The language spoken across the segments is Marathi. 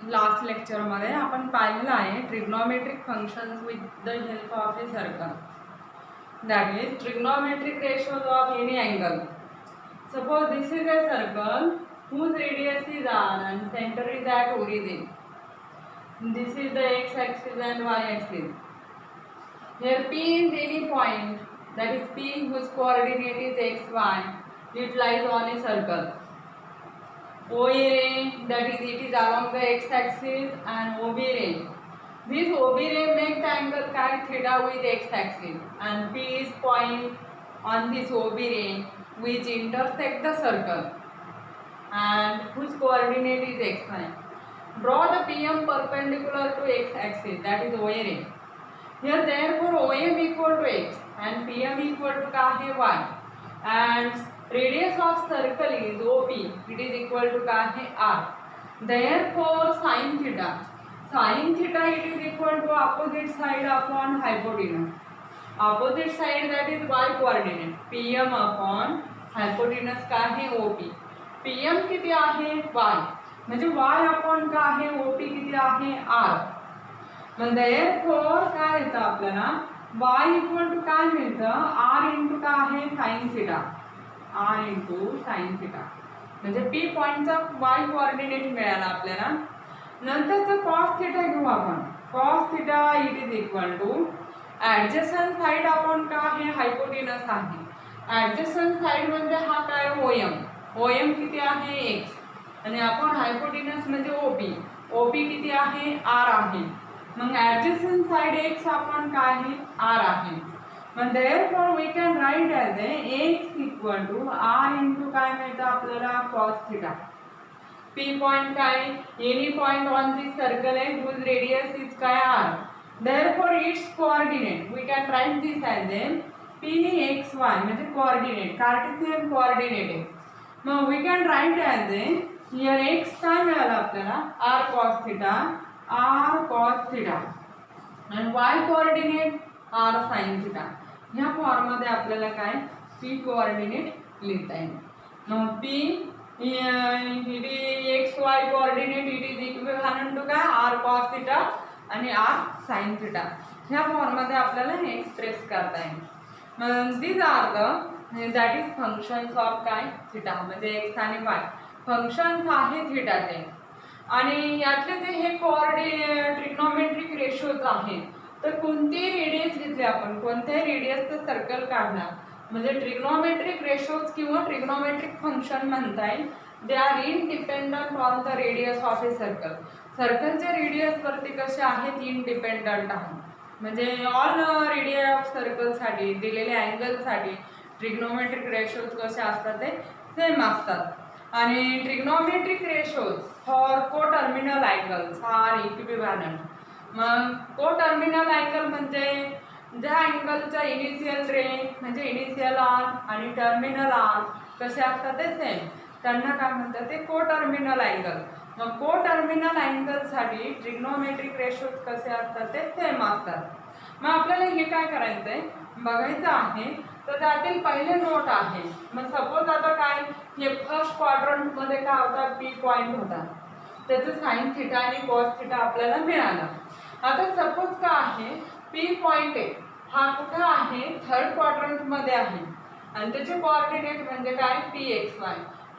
लास्ट लेक्चरमध्ये आपण पाहिलेलं आहे trigonometric functions with the help of a circle. That is trigonometric ratios of any angle. Suppose this is a circle whose radius is r and center is at origin. This is the x-axis and y-axis. Here P is any point, that is P whose coordinate is x, y. It lies on a circle. OA ray, that is it is along the x-axis, and OB ray. This OB ray makes the angle theta with x-axis, and P is point on this OB ray which intersect the circle and whose coordinate is x, y. Draw the PM perpendicular to x-axis, that is OA ray. Here therefore OM equal to x and PM equal to y, and radius of circle is OP, it is equal to r. Therefore sin theta it is equal to opposite side upon hypotenuse. Opposite side, that is y coordinate, PM upon hypotenuse का है OP. PM किती आहे y, म्हणजे y upon का आहे OP किती आहे r. मग therefore काय येतं आपल्याला y इक्वल टू काय मिळतं r इंटू का आहे sine theta, r into sine theta. म्हणजे P पॉइंटचा y कोऑर्डिनेट मिळाला आपल्याला. नंतरचं cos थिटा घेऊ आपण. cos theta it is equal to adjacent side आपण का आहे हायपोटेनस आहे. ॲडजसंट साइड म्हणजे हा काय OM. OM किती आहे x आणि आपण हायपोटेनस म्हणजे OP किती आहे r आहे. मग ॲडजसंट साइड x आपण काय आहे r आहे. मग therefore we can write as x equal to r into काय मिळतं आपल्याला cos theta. P point काय any point on this circle आहे whose radius is काय r. Therefore its coordinate we can write this as P x y म्हणजे coordinate कार्टेशियन coordinate आहे. मग we can write as here x काय मिळालं आपल्याला r cos theta and y coordinate r sin theta. ह्या फॉर्म मध्ये आपल्याला काय P कोऑर्डिनेट लिहिता येईल. मग P x y coordinate it is equivalent to काय r cos theta आणि r sin theta. ह्या फॉर्म मध्ये आपल्याला हे एक्सप्रेस करता येईल. मग this are the that is functions of काय थिटा, म्हणजे x आणि y फंक्शन्स आहे थिटाचे. आणि यातले जे हे ट्रिग्नोमेट्रिक रेशोज आहेत, तर कोणतेही रेडियस घेतले आपण कोणत्याही रेडियसचं सर्कल काढणार म्हणजे ट्रिग्नोमेट्रिक रेशोज किंवा ट्रिग्नोमेट्रिक फंक्शन म्हणता येईल. They are independent on the radius of a circle. सर्कलच्या रेडियसवरती कसे आहेत इनडिपेंडंट आहेत. म्हणजे ऑल रेडियस ऑफ सर्कलसाठी दिलेल्या अँगलसाठी ट्रिग्नोमेट्रिक रेशोज कसे असतात ते सेम असतात. आणि trigonometric ratios for coterminal angles are equivalent. मग कोटर्मिनल अँगल म्हणजे ज्या अँगलचा इनिशियल रे म्हणजे इनिशियल आर्क आणि टर्मिनल आर्क कसे असतात ते सेम, त्यांना काय म्हणतात ते कोटर्मिनल अँगल. मग कोटर्मिनल अँगलसाठी ट्रिग्नोमेट्रिक रेशोज कसे असतात ते सेम असतात. मग आपल्याला हे काय करायचं आहे बघायचं आहे. तर त्यातील पहिले नोट आहे. मग सपोज आता काय हे फर्स्ट क्वाड्रंटमध्ये काय होता P पॉईंट होता, त्याचं साइन थिटा आणि कॉस थिटा आपल्याला मिळाला. आता सपोज का आहे P पॉइंट आहे हा कुठं आहे थर्ड क्वाड्रंटमध्ये आहे आणि त्याचे कोऑर्डिनेट म्हणजे काय PXY.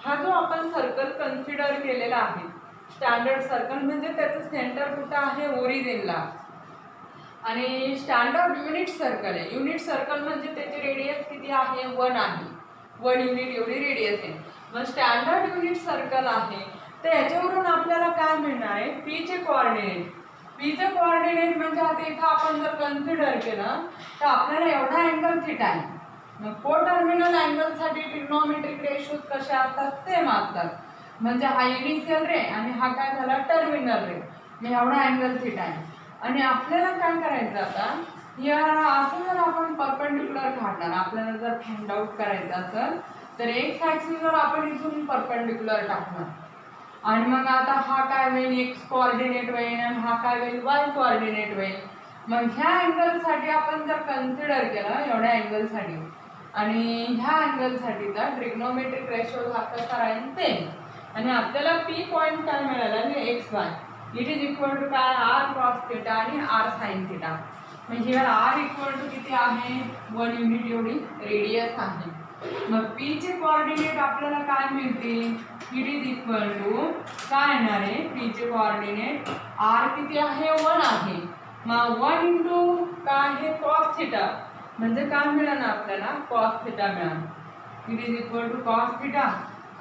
हा जो आपण सर्कल कन्सिडर केलेला आहे स्टँडर्ड सर्कल म्हणजे त्याचं सेंटर कुठं आहे ओरिजिनला. आणि स्टँडर्ड युनिट सर्कल आहे. युनिट सर्कल म्हणजे त्याची रेडियस किती आहे 1 आहे. 1 युनिट एवढी रेडियस आहे. मग स्टँडर्ड युनिट सर्कल आहे तर याच्यावरून आपल्याला काय मिळणार आहे Pचे कोऑर्डिनेट. Pचे कोऑर्डिनेट म्हणजे आता इथं आपण जर कन्सिडर केलं तर आपल्याला एवढा अँगल थिटा आहे. मग कोटर्मिनल अँगलसाठी ट्रिग्नोमेट्रिक रेशोज कसे असतात सेम असतात. म्हणजे हा इनिशियल रे आणि हा काय झाला टर्मिनल रे. मग एवढा अँगल थिटा आहे. आणि आपल्याला काय करायचं आता या असं जर आपण परपेंडिक्युलर काढणार आपल्याला जर फाइंड आउट करायचं असेल तर एक्स ॲक्सिसवर आपण इथून परपेंडिक्युलर टाकणार आणि मग आता हा काय होईल एक्स कोऑर्डिनेट होईल आणि हा काय होईल वाय कोऑर्डिनेट होईल. मग ह्या अँगलसाठी आपण जर कन्सिडर केलं एवढ्या अँगलसाठी आणि ह्या अँगलसाठी तर ट्रिग्नोमेट्रिक रेशो हा कसा राहील सेम. आणि आपल्याला P पॉइंट काय मिळाला x y. It is equal to काय आर कॉस थिटा आणि आर साइन थिटा. म्हणजे आर इक्वल टू किती आहे 1 युनिट एवढी रेडियस आहे. मग पी चे कोऑर्डिनेट आपल्याला काय मिळतील इट इज इक्वल टू काय येणार आहे पी चे कोऑर्डिनेट आर किती आहे 1 आहे. मग 1 इंटू काय आहे कॉस थिटा म्हणजे काय मिळालं आपल्याला कॉस थिटा मिळालं. It is equal to cos theta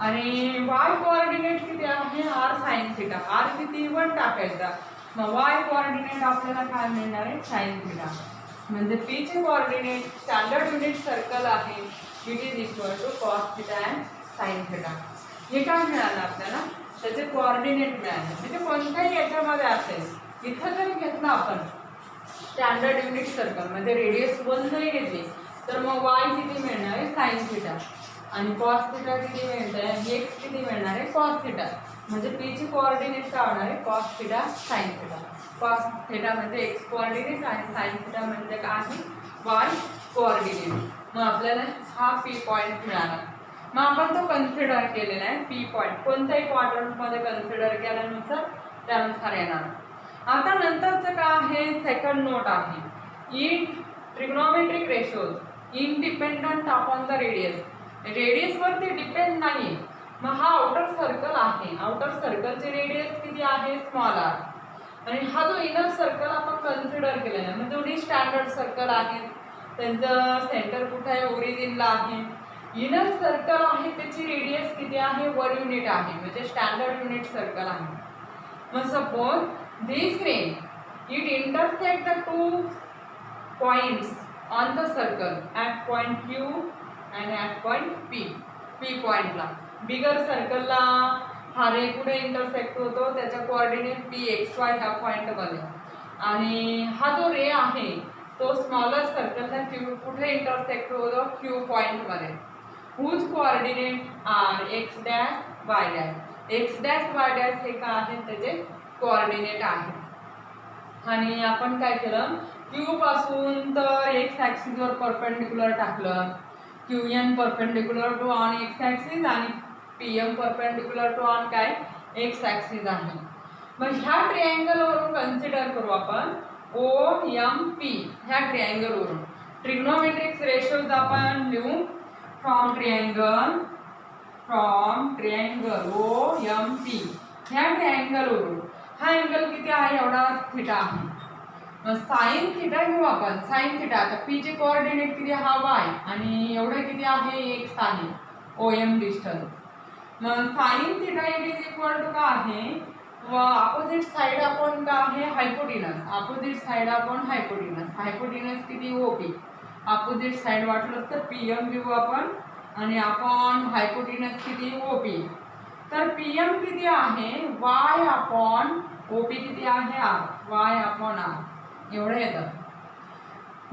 आणि वाय कोऑर्डिनेट किती आहे आर साइन थिटा. आर किती 1 टाकायचा मग वाय कोऑर्डिनेट आपल्याला काय मिळणार आहे साइन थिटा. म्हणजे पी चे कोऑर्डिनेट स्टँडर्ड युनिट सर्कल आहे it is equal to cos theta and sine theta. हे काय मिळालं आपल्याला त्याचे कोऑर्डिनेट मिळाले. म्हणजे कोणत्याही याच्यामध्ये असेल इथं जर घेतलं आपण स्टँडर्ड युनिट सर्कल म्हणजे रेडियस 1 जरी घेतली तर मग वाय किती मिळणार आहे साइन थिटा आणि कॉस थिटा किती मिळणार आहे एक्स किती मिळणार आहे कॉस थिटा. म्हणजे पी ची कोऑर्डिनेट काय होणार आहे cos theta sine theta. Cos theta म्हणजे एक्स कोऑर्डिनेट आणि साइन थिटा म्हणजे काय आहे वाय कोऑर्डिनेट. मग आपल्याला हा पी पॉईंट मिळाला. मग आपण तो कन्सिडर केलेला आहे पी पॉईंट कोणत्याही क्वाड्रंटमध्ये कन्सिडर केल्यानुसार त्यानुसार येणार. आता नंतरचं काय आहे सेकंड नोट आहे in trigonometric ratios independent upon the radius. रेडियसवरती डिपेंड नाही. मग हा आउटर सर्कल आहे आउटर सर्कलची रेडियस किती आहे स्मॉल आर आणि हा जो इनर सर्कल आपण कन्सिडर केलेला आहे म्हणजे दोन्ही स्टँडर्ड सर्कल आहेत त्यांचं सेंटर कुठे आहे ओरिजिनला आहे. इनर सर्कल आहे त्याची रेडियस किती आहे 1 युनिट आहे म्हणजे स्टँडर्ड युनिट सर्कल आहे. मग suppose this ray it intersect the 2 points on the circle at point Q and at point P. P पॉइंटला बिगर सर्कलला हा रे कुठे इंटरसेक्ट होतो त्याचा कोऑर्डिनेट पी एक्स वाय ह्या पॉईंटमध्ये आणि हा जो रे आहे तो स्मॉलर सर्कलला क्यू कुठे इंटरसेक्ट होतो क्यू पॉईंटमध्ये whose coordinate are x dash y dash. X dash y dash हे काय आहे त्याचे कोऑर्डिनेट आहे. आणि आपण काय केलं क्यू पासून तर एक्स ॲक्सिसवर परपेंडिक्युलर टाकलं Q N perpendicular to on x axis आणि P M perpendicular to on काय एक्स ॲक्सिस आहे. मग ह्या ट्रिअँगलवरून कन्सिडर करू आपण ओ एम पी. ह्या ट्रिअँगलवरून ट्रिग्नोमेट्रिक रेशोज आपण लिहू फ्रॉम ट्रिअँगल ओ एम पी. ह्या ट्रिअँगलवरून हा अँगल किती आहे एवढा थिटा आहे. मग साइन थिटा घेऊ आपण साइन थिटा. आता पी चे कोऑर्डिनेट किती हा वाय आणि एवढं किती आहे एक्स आहे ओ एम डिस्टन्स. मग sine theta it is equal to काय आहे व अपोजिट साइड आपण काय आहे हायपोटिनस. अपोजिट साइड आपण हायपोटिनस किती ओ पी. अपोजिट साइड वाटलं तर पी एम घेऊ आपण आणि आपण हायपोटिनस किती ओ पी. तर पी एम किती आहे वाय अपॉन ओ पी किती आहे आर वाय अपॉन आर एवढं येतं.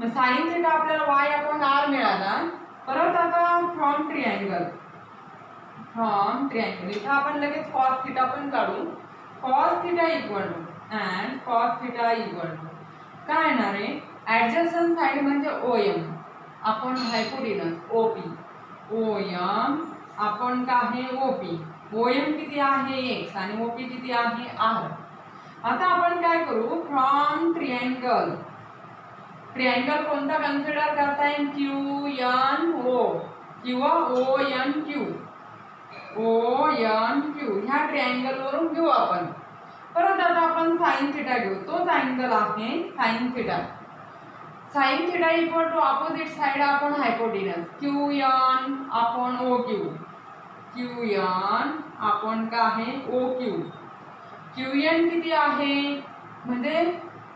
मग साइन थिटा आपल्याला वाय अपॉन आर मिळाला. परत आता फ्रॉम ट्रिअँगल इथं आपण लगेच कॉस थिटा पण काढू. Cos theta equal to and cos theta equal to काय येणार आहे ॲडजस्टंट साइड म्हणजे ओ एम आपण हायपोटिनस ओ पी ओ एम आपण काय आहे ओ पी. ओ एम किती आहे एक्स आणि ओ पी किती आहे आर. आता आपण काय करू फ्रॉम ट्रिअँगल कोणता कन्सिडर करता येईल क्यू एन ओ किंवा ओ एन क्यू ह्या ट्रिअँगलवरून घेऊ आपण. परत आता आपण साइन थिटा घेऊ. तोच अँगल आहे sine theta. Sine theta equal to opposite side आपण हायपोटिनस क्यू एन आपण ओ क्यू एन आपण काय आहे ओ क्यू एन किती आहे म्हणजे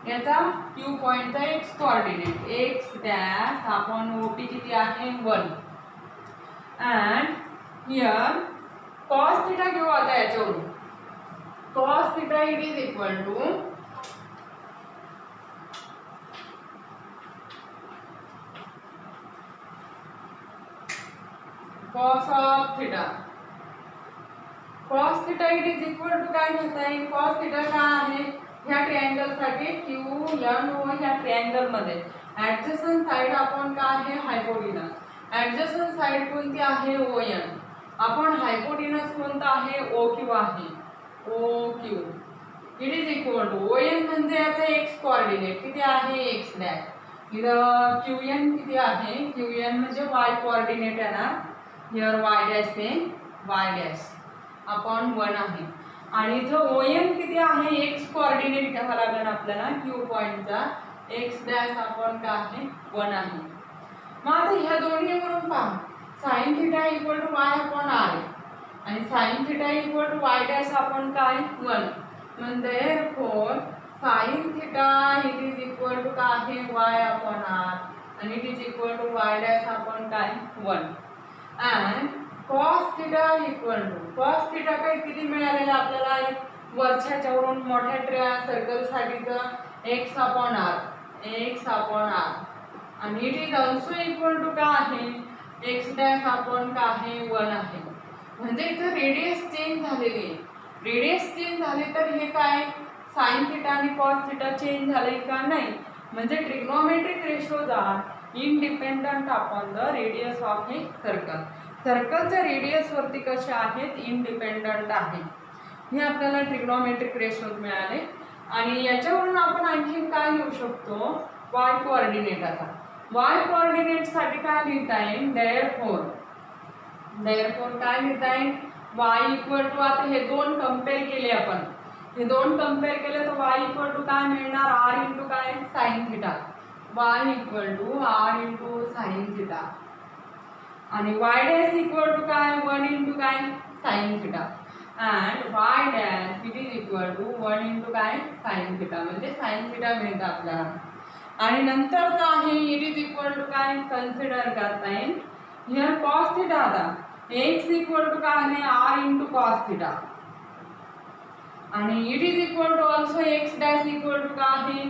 याचा क्यू पॉईंटचा एक्स कोऑर्डिनेट एक्स डॅश आपण ओ पी किती आहे 1 अँड हियर कॉस थिटा घेऊ. आता याच्यावरून cos theta it is equal to cos of theta. Cos theta it is equal to काय घेता येईल कॉस थिटा काय आहे ह्या ट्रिअँगलसाठी क्यू एन ओ ह्या ट्रिअँगलमध्ये ॲडजस्टंट साइड आपण काय आहे हायपोटिनस. ॲडजस्टंट साइड कोणती आहे ओ एन आपण हायपोटिनस कोणता आहे ओ क्यू आहे O Q. It is equal to ON म्हणजे याचा एक्स कोऑर्डिनेट किती आहे एक्स डॅश, इथं QN किती आहे QN म्हणजे वाय कोऑर्डिनेट येणार, हिअर वाय डॅश ते वाय डॅश अपॉन 1 आहे आणि इथं ON किती आहे एक्स कोऑर्डिनेट घ्यावा लागेल आपल्याला Q पॉईंटचा एक्स डॅश अपॉन काय आहे 1 आहे. मग आता ह्या दोन्ही म्हणून पहा sin theta equal to y upon r आणि sin theta equal to y dash upon काय 1 म्हणजे therefore sin theta it is equal to काय आहे y अपॉन r आणि it is equal to y dash upon काय 1 and cos theta equal to cos theta काय किती मिळालेलं आपल्याला वरच्याच्यावरून मोठ्या सर्कल साठीचं x अपॉन r आणि it is also equal to काय आहे एक्स डॅश अपॉन काय आहे 1 आहे. म्हणजे इथं रेडियस चेंज झालेली आहे, रेडियस चेंज झाले तर हे काय साइन थीटा आणि कॉस थीटा चेंज झाले का नाही, म्हणजे trigonometric ratios are independent upon the radius of a circle. सर्कलच्या रेडियस वरती कसे आहेत इंडिपेंडंट आहे. हे आपल्याला ट्रिग्नोमेट्रिक रेशोज मिळाले आणि याच्यावरून आपण आणखी काय लिहू शकतो वाय कोऑर्डिनेट. आता वाय कोऑर्डिनेट साठी काय लिहिता येईल देअरफॉर काय लिहिता येईल y इक्वल टू, आता हे दोन कंपेअर केले आपण, हे दोन कंपेअर केले तर y इक्वल टू काय मिळणार r इंटू काय sine theta, y equal to r into sine theta आणि y डॅश इक्वल टू काय 1 इंटू काय sine theta and y dash it is equal to 1 into काय साइन थीटा म्हणजे साइन थीटा मिळतं आपल्याला. आणि नंतर काय आहे इट इज इक्वल टू काय कन्सिडर करता येईल हिअर कॉस थीटा. आता x इक्वल टू काय आहे r इंटू कॉस थीटा आणि it is equal to also x dash equal to काय आहे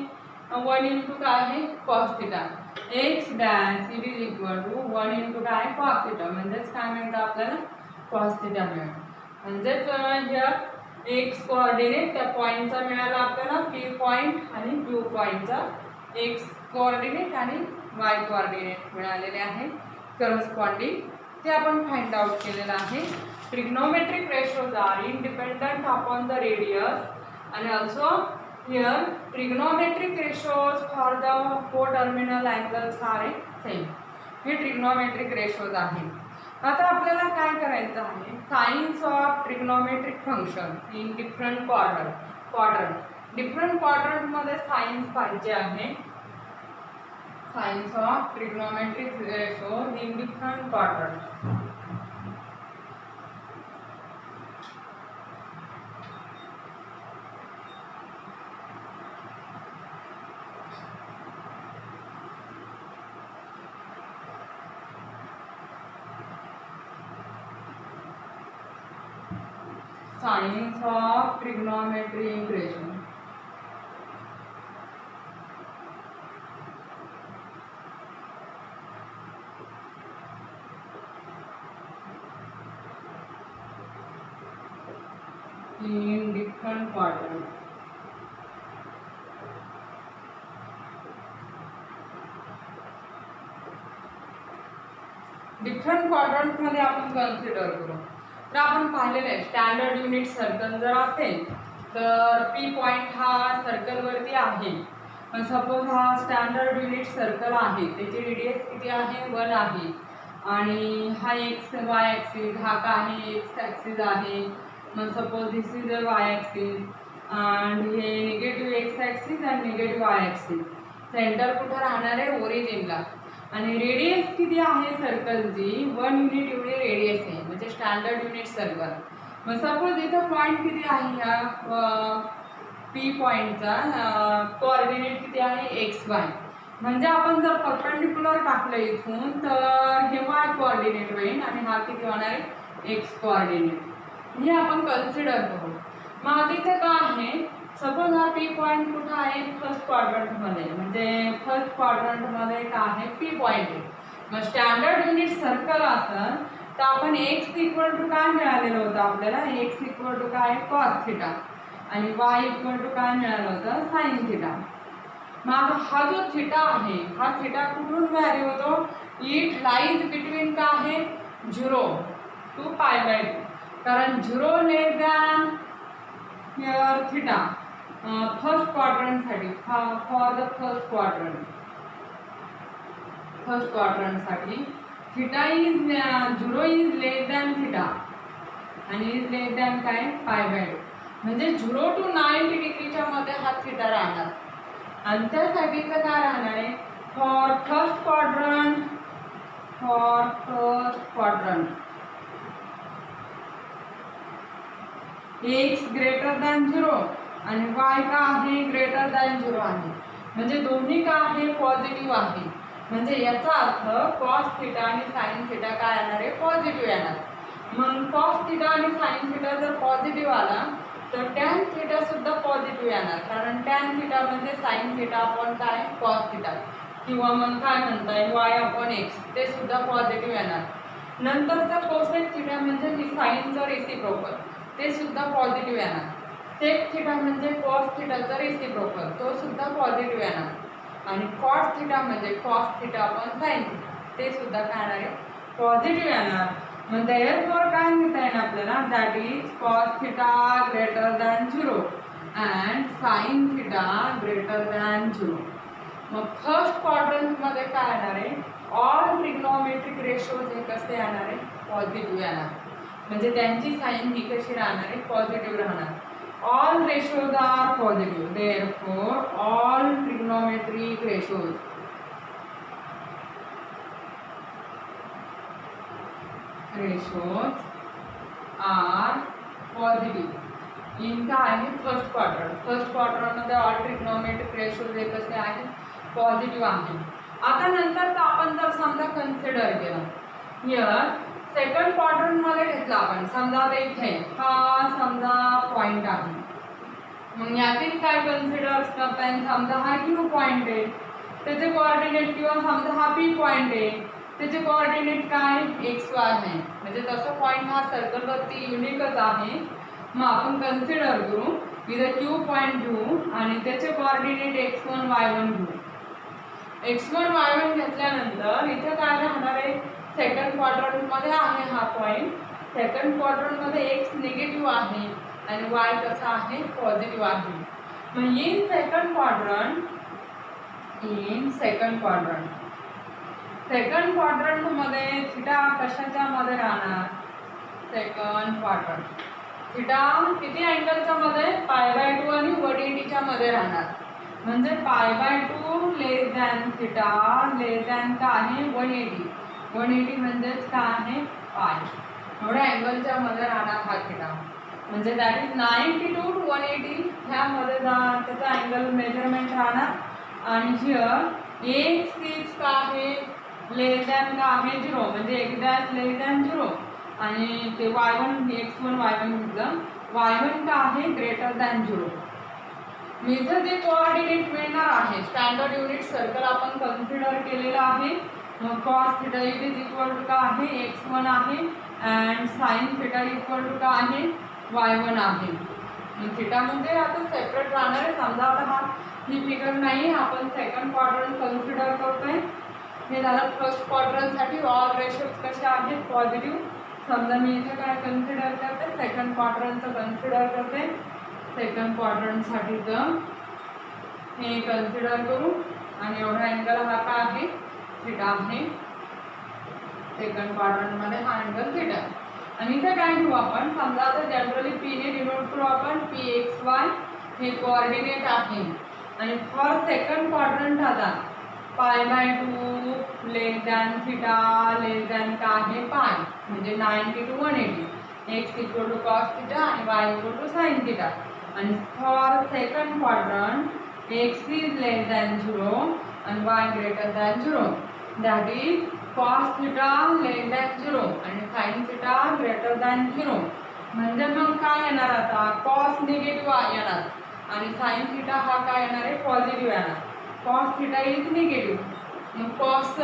1 इंटू काय आहे cos theta, x dash it is equal to 1 into काय कॉस थीटा म्हणजेच काय मिळतं आपल्याला कॉस थीटा मिळेल. म्हणजेच हिअर एक्स कोऑर्डिनेट त्या पॉईंटचा मिळाला आपल्याला P पॉईंट आणि Q पॉईंटचा एक्स कोऑर्डिनेट आणि वाय कोऑर्डिनेट मिळालेले आहे करस्पॉन्डिंग, ते आपण फाइंड आउट केलेलं आहे. Trigonometric ratios are independent upon the radius आणि also here trigonometric ratios for the coterminal angles are same. हे ट्रिग्नोमेट्रिक रेशोज आहे. आता आपल्याला काय करायचं आहे signs of trigonometric function in different quadrant. Different क्वाड्रंटमध्ये सायन्स पाहिजे आहे. Signs of trigonometric ratios in different quadrant. Science of trigonometric ratio. In different quadrants. Different quadrant मध्ये आपण कन्सिडर करू तर आपण पाहिलेलं आहे स्टँडर्ड युनिट सर्कल जर असेल तर P पॉईंट हा सर्कलवरती आहे. सपोज हा स्टँडर्ड युनिट सर्कल आहे त्याची रेडियस किती आहे 1 आहे आणि हा एक्स वाय ॲक्सिस हा का आहे एक्स ॲक्सिस आहे. मग suppose this is a y axis and हे negative x axis and negative y axis. Centre कुठं राहणार आहे ओरिजिनला आणि रेडियस किती आहे सर्कलची 1 युनिट एवढी रेडियस आहे म्हणजे स्टँडर्ड युनिट सर्कल. मग सपोज इथं पॉईंट किती आहे ह्या P पॉईंटचा कोऑर्डिनेट किती आहे एक्स वाय म्हणजे आपण जर परपेंडिक्युलर टाकलं इथून तर हे वाय कोऑर्डिनेट होईल आणि हा किती होणार आहे एक्स कोऑर्डिनेट हे आपण कन्सिडर करू. मग आता इथे काय आहे सपोज हा P पॉईंट कुठं आहे फर्स्ट क्वाड्रंटमध्ये म्हणजे फर्स्ट क्वाड्रंटमध्ये काय आहे P पॉईंट आहे. मग स्टँडर्ड युनिट सर्कल असेल तर आपण एक्स इक्वल टू काय मिळालेलं होतं आपल्याला एक्स इक्वल टू काय कॉस थिटा आणि वाय इक्वल टू काय मिळालं होतं साइन थिटा. मग आता हा जो थिटा आहे हा थिटा कुठून व्हॅरी होतो इट लाईज बिटवीन काय आहे 0 to π/2 कारण 0 less than here theta first क्वाड्रंटसाठी फॉर द फर्स्ट क्वाड्रंटसाठी theta is 0 is less than theta आणि इज लेस दॅन काय π/2 म्हणजे 0 to 90 डिग्रीच्या मध्ये हा थिटा राहणार आणि त्यासाठीचं काय राहणार आहे for first quadrant x greater than 0 आणि y का आहे ग्रेटर दॅन 0 आहे म्हणजे दोन्ही का आहे पॉझिटिव्ह आहे म्हणजे याचा अर्थ cos थिटा आणि sin थिटा काय येणार आहे पॉझिटिव्ह येणार मग cos थिटा आणि sin थिटा जर पॉझिटिव्ह आला तर tan थिटा सुद्धा पॉझिटिव्ह येणार कारण tan थिटा म्हणजे sin थिटा अपॉन काय cos थिटा किंवा मग काय म्हणता येईल y अपॉन x ते सुद्धा पॉझिटिव्ह येणार नंतरचा cosec थिटा म्हणजे साइनचा रेसिप्रोकल ते सुद्धा पॉझिटिव्ह येणार sec थिटा म्हणजे cos थिटाचा रेसिप्रोकल तो सुद्धा पॉझिटिव्ह येणार आणि cot थिटा म्हणजे cos theta upon sin theta ते सुद्धा काय येणार आहे पॉझिटिव्ह येणार मग therefore काय म्हणता येईल आपल्याला that is cos theta greater than 0 and sin theta greater than 0 मग फर्स्ट क्वाड्रंट मध्ये काय येणार आहे ऑल ट्रिग्नोमेट्रिक रेशोज हे कसे येणार आहे पॉझिटिव्ह येणार म्हणजे त्यांची साइन ही कशी राहणार आहे पॉझिटिव्ह राहणार all ratios are positive therefore all trigonometric ratios are positive in काय आहे फर्स्ट क्वाड्रंट मध्ये ऑल ट्रिग्नोमेट्रिक रेशोज हे कसे आहेत पॉझिटिव्ह आहे आता नंतर आपण जर समजा कन्सिडर केलं हिअर सेकंड क्वाड्रंट मध्ये घेतला आपण समजा आता इथे हा समजा पॉइंट आहे मग यातील काय कन्सिडर करता येईल समजा हा क्यू पॉइंट आहे त्याचे कोऑर्डिनेट किंवा समजा हा पी पॉइंट आहे त्याचे कोऑर्डिनेट काय XY आहे म्हणजे तसं पॉइंट हा सर्कलवरती युनिकच आहे मग आपण कन्सिडर करू इथं क्यू पॉइंट घेऊ आणि त्याचे कोऑर्डिनेट x1 y1 घेऊ x1 y1 घेतल्यानंतर इथे काय राहणार आहे सेकंड क्वाड्रंट मध्ये आहे हा पॉइंट सेकंड क्वाड्रंट मध्ये x निगेटिव्ह आहे आणि y कसा आहे पॉझिटिव्ह आहे मग इन सेकंड क्वाड्रंट मध्ये थिटा कशाच्या मध्ये राहणार सेकंड क्वाड्रंट थिटा किती अँगलच्या मध्ये π/2 आणि 180 च्या मध्ये राहणार म्हणजे π/2 less than theta less than का आहे 180 म्हणजेच काय आहे पाय एवढ्या अँगलच्या मध्ये राहणार हा थिटा म्हणजे दॅट इज 92 to 180 ह्यामध्ये त्याचा अँगल मेजरमेंट राहणार आणि हिअर एक्स इज का आहे लेस दॅन का आहे 0 म्हणजे x' लेस दॅन 0 आणि ते y1 x1 y1 घेतलं y1 का आहे ग्रेटर दॅन 0 मी इथं जे कोऑर्डिनेट मिळणार आहे स्टँडर्ड युनिट सर्कल आपण कन्सिडर केलेला आहे मग cos theta is equal to का आहे x1 आहे and sin theta equal to का आहे y1 आहे मग थिटा म्हणजे आता सेपरेट राहणार आहे समजा आता हा ही फिगर नाही आपण सेकंड क्वाड्रंट कन्सिडर करतोय हे झालं फर्स्ट क्वाड्रंटसाठी ऑल रेशोज कशा आहेत पॉझिटिव्ह समजा मी इथे काय कन्सिडर करते सेकंड क्वाड्रंटचं कन्सिडर करते सेकंड क्वाड्रंटसाठीचं हे कन्सिडर करू आणि एवढा अँगल हा का आहे थिटा आहे सेकंड क्वाड्रंटमध्ये हा अँगल थिटा आणि इथे काय घेऊ आपण समजा आता जनरली पी ने डिनोट करू आपण pxy हे कोऑर्डिनेट आहे आणि फॉर सेकंड क्वाड्रंट आता π/2 less than theta less than का आहे पाय म्हणजे 90 to 180 x equal to cos theta आणि y equal to sin theta आणि for second quadrant x is less than 0 and y greater than 0 that is cos theta less than 0 आणि sin theta greater than 0 म्हणजे मग काय येणार आता cos निगेटिव्ह येणार आणि sin theta हा काय येणार आहे पॉझिटिव्ह येणार cos theta इज निगेटिव्ह मग cos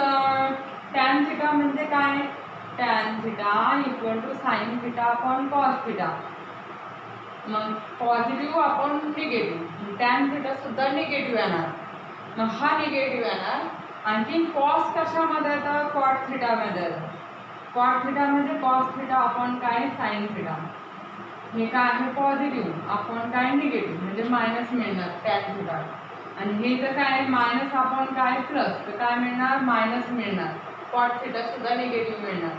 tan theta म्हणजे काय tan theta equal to sin theta upon cos theta मग positive upon negative tan theta सुद्धा निगेटिव्ह येणार मग हा निगेटिव्ह येणार आणखी कॉस कशामध्ये येतं कॉट थिटामध्ये येतं कॉट थिटा म्हणजे कॉस थिटा अपॉन काय साइन थिटा हे काय आहे पॉझिटिव्ह, आपण काय निगेटिव्ह, म्हणजे मायनस मिळणार टॅन थिटा. आणि हे जर काय मायनस आपण काय प्लस, तर काय मिळणार मायनस मिळणार. कॉट थिटा सुद्धा निगेटिव्ह मिळणार.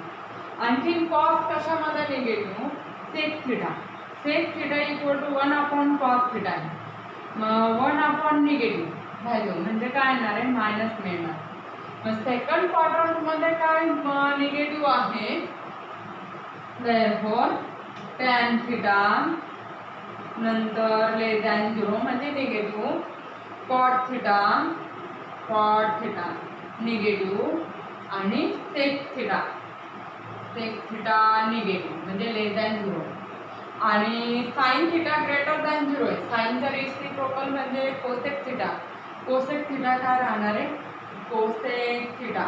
आणखी कॉस कशामध्ये negative, sec theta. Sec theta equal to 1 cos theta आहे. मग 1 निगेटिव्ह व्हॅल्यू म्हणजे काय येणार आहे मायनस मिळणार. मग सेकंड क्वाड्रंटमध्ये काय निगेटिव्ह आहे, therefore tan थिटा नंतर लेस दॅन 0 म्हणजे निगेटिव्ह, कॉट थिटा निगेटिव्ह आणि सेक थिटा निगेटिव्ह म्हणजे लेस दॅन 0. आणि साइन थिटा ग्रेटर दॅन 0 आहे. साइनचा रेसिप्रोकल म्हणजे कोसेक थिटा. कोसेक थिटा काय राहणार आहे, कोसेक थिटा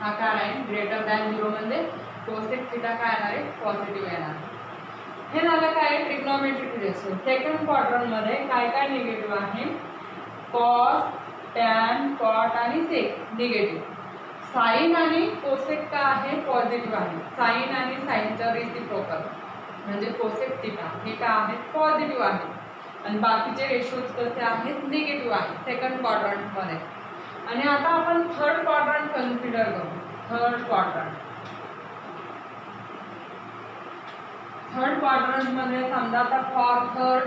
हा काय आहे ग्रेटर दॅन 0 म्हणजे कोसेक थिटा काय येणार आहे पॉझिटिव्ह येणार. हे झालं काय ट्रिग्नोमेट्रिक रेशो. सेकंड क्वाड्रंटमध्ये काय काय निगेटिव्ह आहे, कॉस, टॅन, कॉट आणि सेक निगेटिव्ह. साइन आणि कोसेक का आहे पॉझिटिव्ह आहे. साइन आणि साइनचा रेसिप्रोकल म्हणजे कोसेक थिटा हे काय आहे पॉझिटिव्ह आहे. आणि बाकीचे रेशोज कसे आहेत निगेटिव्ह आहे सेकंड क्वाड्रंटमध्ये. आणि आता आपण थर्ड क्वाड्रंट कन्सिडर करू. थर्ड क्वाड्रंटमध्ये समजा आता फॉर थर्ड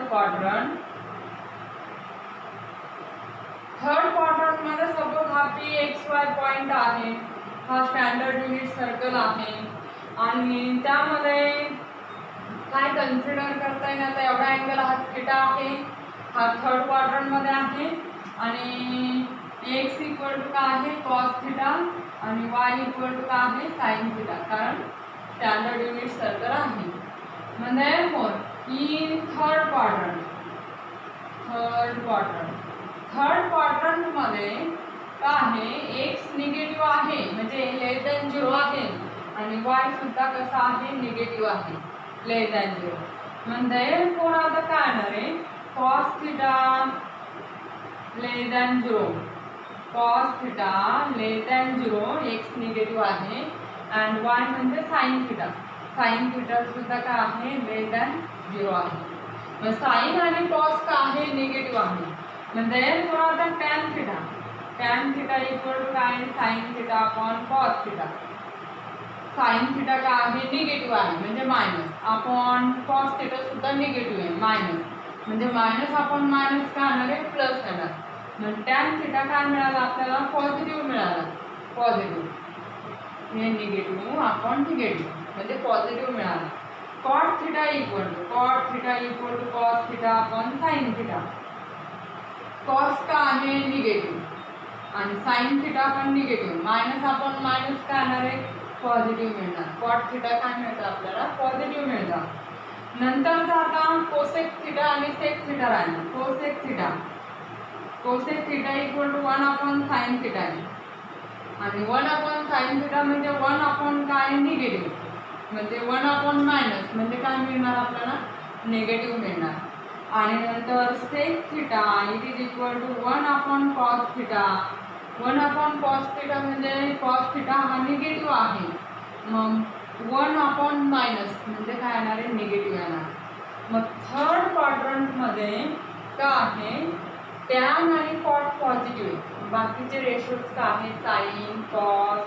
क्वाड्रंटमध्ये सपोज हा PXY पॉईंट आहे, हा स्टँडर्ड युनिट सर्कल आहे. आणि त्यामध्ये काय कन्सिडर करता येईल आता एवढा अँगल हा थिटा आहे, हा थर्ड क्वाड्रंटमध्ये आहे. आणि x इक्वल टू काय आहे कॉस थिटा आणि y इक्वल टू काय आहे साइन थिटा, कारण स्टँडर्ड युनिट सर्कल आहे. म्हणजे इन थर्ड क्वाड्रंटमध्ये काय आहे x निगेटिव्ह आहे म्हणजे लेस दॅन 0 आहे आणि y सुद्धा कसा आहे निगेटिव्ह आहे लेस दॅन 0. म्हणजे कोण आता काय येणार आहे cos theta less than 0, cos theta less than 0 x negative आहे आणि y म्हणजे साइन थिटा सुद्धा काय आहे लेस दॅन 0 आहे. मग साइन आणि कॉस का आहे निगेटिव्ह आहे. म्हणजे कोण आता टॅन थिटा इक्वल टू काय sine theta upon cos theta. Sine theta का आहे निगेटिव्ह आहे म्हणजे मायनस, अपॉन कॉस थिटा सुद्धा निगेटिव्ह आहे मायनस, म्हणजे मायनस अपॉन मायनस काय होणार आहे प्लस येणार. मग टॅन थिटा काय मिळाला आपल्याला पॉझिटिव्ह मिळाला. पॉझिटिव्ह हे निगेटिव्ह अपॉन निगेटिव्ह म्हणजे पॉझिटिव्ह मिळाला. Cot theta equal to cos theta upon sine theta. Cos का आहे निगेटिव्ह आणि साइन थिटा पण निगेटिव्ह, मायनस अपॉन मायनस काय येणार आहे पॉझिटिव्ह मिळणार. कॉट थिटा काय मिळतं आपल्याला पॉझिटिव्ह मिळतं. नंतर आता कोसेक थिटा आणि सेक थिटा राहिला. Cosec theta equal to 1 sine theta आहे आणि 1 साइन थिटा म्हणजे 1 काय निगेटिव्ह म्हणजे 1 मायनस म्हणजे काय मिळणार आपल्याला निगेटिव्ह मिळणार. आणि नंतर sec theta it is equal to 1 cos theta. 1 cos theta म्हणजे कॉस थिटा हा निगेटिव्ह आहे, मग 1 मायनस म्हणजे काय येणार आहे निगेटिव्ह येणार. मग थर्ड क्वाड्रंटमध्ये काय आहे टॅन आणि कॉट पॉझिटिव्ह आहे, बाकीचे रेशोज काय आहे साइन, कॉस,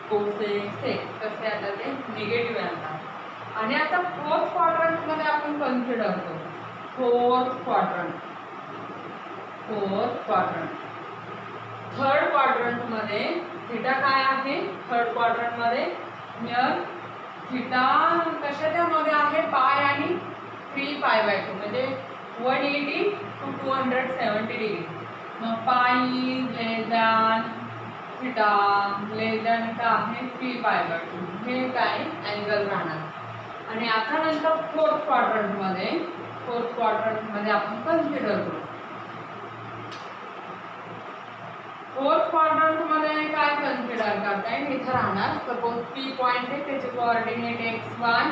कोसेक, सेक कसे आता ते निगेटिव्ह येणार. आणि आता फोर्थ क्वाड्रंटमध्ये आपण कन्सिडर करू. फोर्थ क्वाड्रंट थर्ड क्वाड्रंटमध्ये थिटा काय आहे थर्ड क्वाड्रंटमध्ये थिटा कशाच्या मध्ये आहे पाय आणि 3π/2 म्हणजे 180 to 270 डिग्री. मग पाय लेस दॅन थिटा लेस दॅन काय आहे 3π/2 हे काय अँगल राहणार. आणि आता नंतर फोर्थ क्वाड्रंटमध्ये आपण कन्सिडर करू. फोर्थ क्वाड्रंटमध्ये काय कन्सिडर करता येईल इथं राहणार सपोज P पॉईंट आहे त्याचे कोऑर्डिनेट XY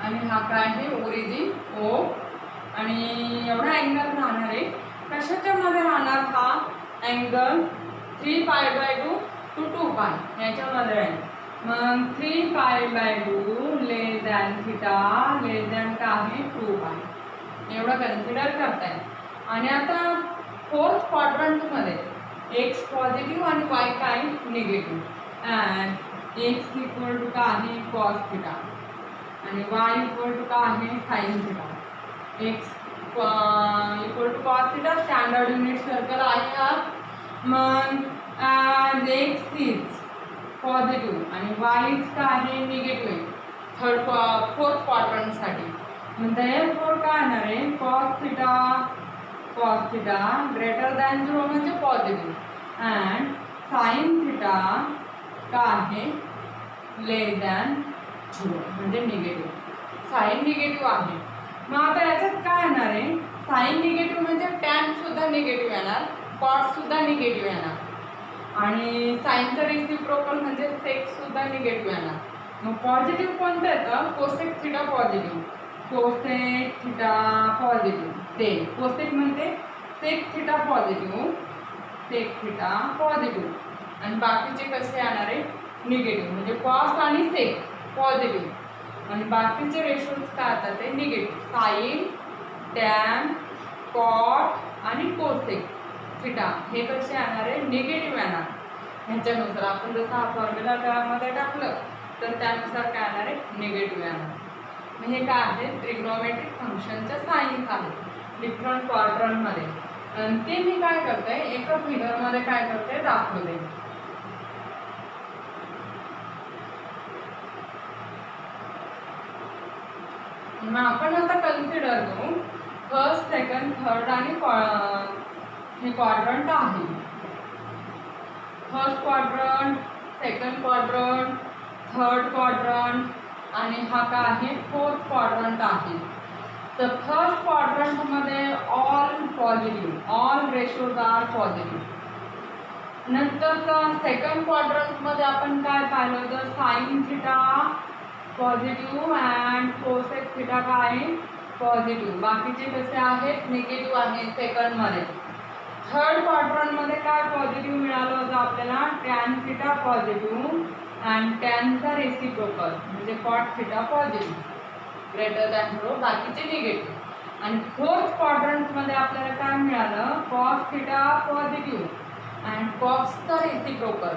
आणि हा काय आहे ओरिजिन O आणि एवढा अँगल राहणार आहे. कशाच्या मध्ये राहणार हा अँगल 3π/2 to 2π याच्यामध्ये आहे. मग 3π/2 लेस दॅन थिटा लेस दॅन का आहे 2π, एवढं कन्सिडर करताय. आणि आता फोर्थ क्वाड्रंटमध्ये एक्स पॉझिटिव्ह आणि वाय काय negative, and x equal to का आहे कॉस थिटा आणि वाय इक्वल टू का आहे sine theta. X equal to cos theta standard unit circle आहे हा. मग एक्स इज पॉझिटिव्ह आणि वाय इज का आहे निगेटिव्ह फोर्थ क्वाड्रंटसाठी. मग देअरफॉर काय येणार आहे कॉस थिटा ग्रेटर दॅन 0 म्हणजे पॉझिटिव्ह अँड साइन थिटा का आहे लेस दॅन 0 म्हणजे निगेटिव्ह. साइन निगेटिव्ह आहे. मग आता याच्यात काय येणार आहे, साइन निगेटिव्ह म्हणजे टॅन सुद्धा निगेटिव्ह येणार, कॉट सुद्धा निगेटिव्ह येणार आणि साइनचं रेसिप्रोकल म्हणजे सेक सुद्धा निगेटिव्ह येणार. मग पॉझिटिव्ह कोणतं येतं, cosec theta positive, cosec theta positive. ते कोसेक म्हणजे sec theta positive, sec theta positive आणि बाकीचे कसे येणार आहे निगेटिव्ह, म्हणजे कॉस आणि सेक पॉझिटिव्ह आणि बाकीचे रेशोज काय येतात ते निगेटिव्ह. साइन, टॅन, कॉट आणि कोसेक थिटा हे कसे येणार आहे निगेटिव्ह येणार. ह्याच्यानुसार आपण जसं हा फॉर्म्युला त्यामध्ये टाकलं तर त्यानुसार काय येणार आहे निगेटिव्ह येणार. मग हे काय आहे ट्रिग्नोमेट्रिक फंक्शनच्या साईन्स आहेत डिफरंट क्वाड्रंटमध्ये. आणि ते मी काय करते एका फिगरमध्ये काय करते दाखवते. मग आपण आता कन्सिडर करू फर्स्ट, सेकंड, थर्ड आणि हे क्वाड्रंट आहे. First quadrant, second quadrant, third quadrant आणि हा काय आहे फोर्थ क्वाड्रंट आहे. तर फर्स्ट क्वाड्रंटमध्ये all positive, all ratios are positive. नंतर सेकंड क्वाड्रंटमध्ये आपण काय पाहिलं तर sine theta positive and cosec theta काय पॉझिटिव्ह, बाकीचे कसे आहेत निगेटिव्ह आहे सेकंडमध्ये. थर्ड क्वाड्रंटमध्ये काय पॉझिटिव्ह मिळालं होतं आपल्याला टॅन थिटा पॉझिटिव्ह अँड टॅनचा रेसिप्रोकल म्हणजे cot theta positive greater than 0, बाकीचे निगेटिव्ह. आणि फोर्थ क्वाड्रंटमध्ये आपल्याला काय मिळालं कॉस थिटा पॉझिटिव्ह अँड कॉसचा रेसिप्रोकल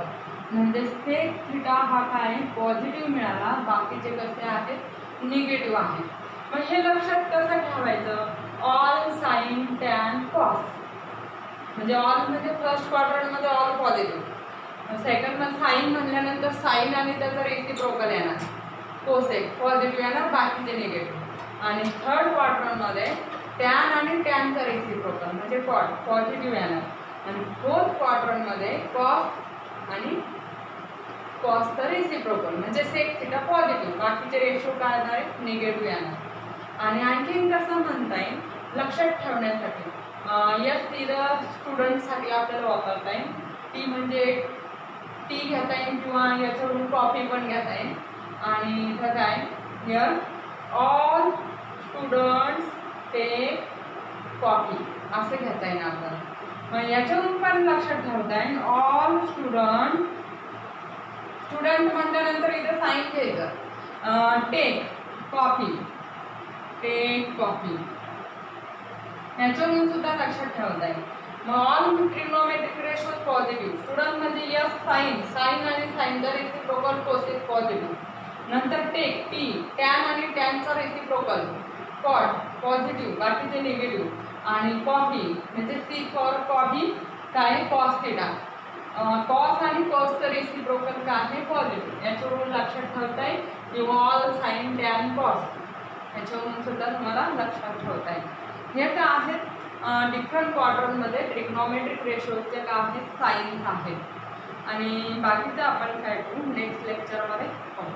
म्हणजे सेक थिटा हा काय पॉझिटिव्ह मिळाला, बाकीचे कसे आहेत निगेटिव्ह आहे. मग हे लक्षात कसं ठेवायचं, ऑल साइन टॅन कॉस म्हणजे ऑल म्हणजे फर्स्ट क्वाड्रंटमध्ये ऑल पॉझिटिव्ह, सेकंडमध्ये साइन म्हणल्यानंतर साइन आणि त्याचा रेसिप्रोकल येणार, कोसेक पॉझिटिव्ह येणार, बाकीचे निगेटिव्ह. आणि थर्ड क्वाड्रंटमध्ये टॅन आणि टॅनचा रेसिप्रोकल म्हणजे कॉट पॉझिटिव्ह येणार आणि फोर्थ क्वाड्रंटमध्ये कॉस आणि कॉसचा रेसिप्रोकल म्हणजे सेक थिटा पॉझिटिव्ह, बाकीचे रेशो काय येणार आहे निगेटिव्ह येणार. आणि आणखीन कसं म्हणता येईल लक्षात ठेवण्यासाठी या स्थिर स्टुडंटसाठी आपल्याला वापरता येईल. टी म्हणजे टी घेता येईल किंवा याच्यावरून कॉफी पण घेता येईल. आणि इथं काय here all students take coffee असं घेता येईल आपल्याला. मग याच्यावरून पण लक्षात ठेवता येईल ऑल स्टुडंट म्हटल्यानंतर इथं साईन घ्यायचं टेक कॉफी, टेक कॉफी याच्यावरून सुद्धा लक्षात ठेवता येईल. मग all trigonometric ratios positive, student म्हणजे यस साइन, साइन आणि साइनचा रेसिप्रोकल कोसेक पॉझिटिव्ह. नंतर टेक टी, टॅन आणि टॅनचा रेसिप्रोकल कॉट पॉझिटिव्ह, बाकीचे निगेटिव्ह. आणि कॉफी म्हणजे सी फॉर कॉफी काय कॉस थिटा, कॉस आणि कॉसचं रेसिप्रोकल काय आहे पॉझिटिव्ह. याच्यावरून लक्षात ठेवता येईल किंवा ऑल साइन टॅन कॉस याच्यावरून सुद्धा तुम्हाला लक्षात ठेवता येईल. हे काय आहेत डिफरंट क्वाड्रंटमध्ये ट्रिग्नोमेट्रिक रेशोजचे काय आहेत साईन्स आहेत. आणि बाकीचं आपण काय करू नेक्स्ट लेक्चरमध्ये पाहू.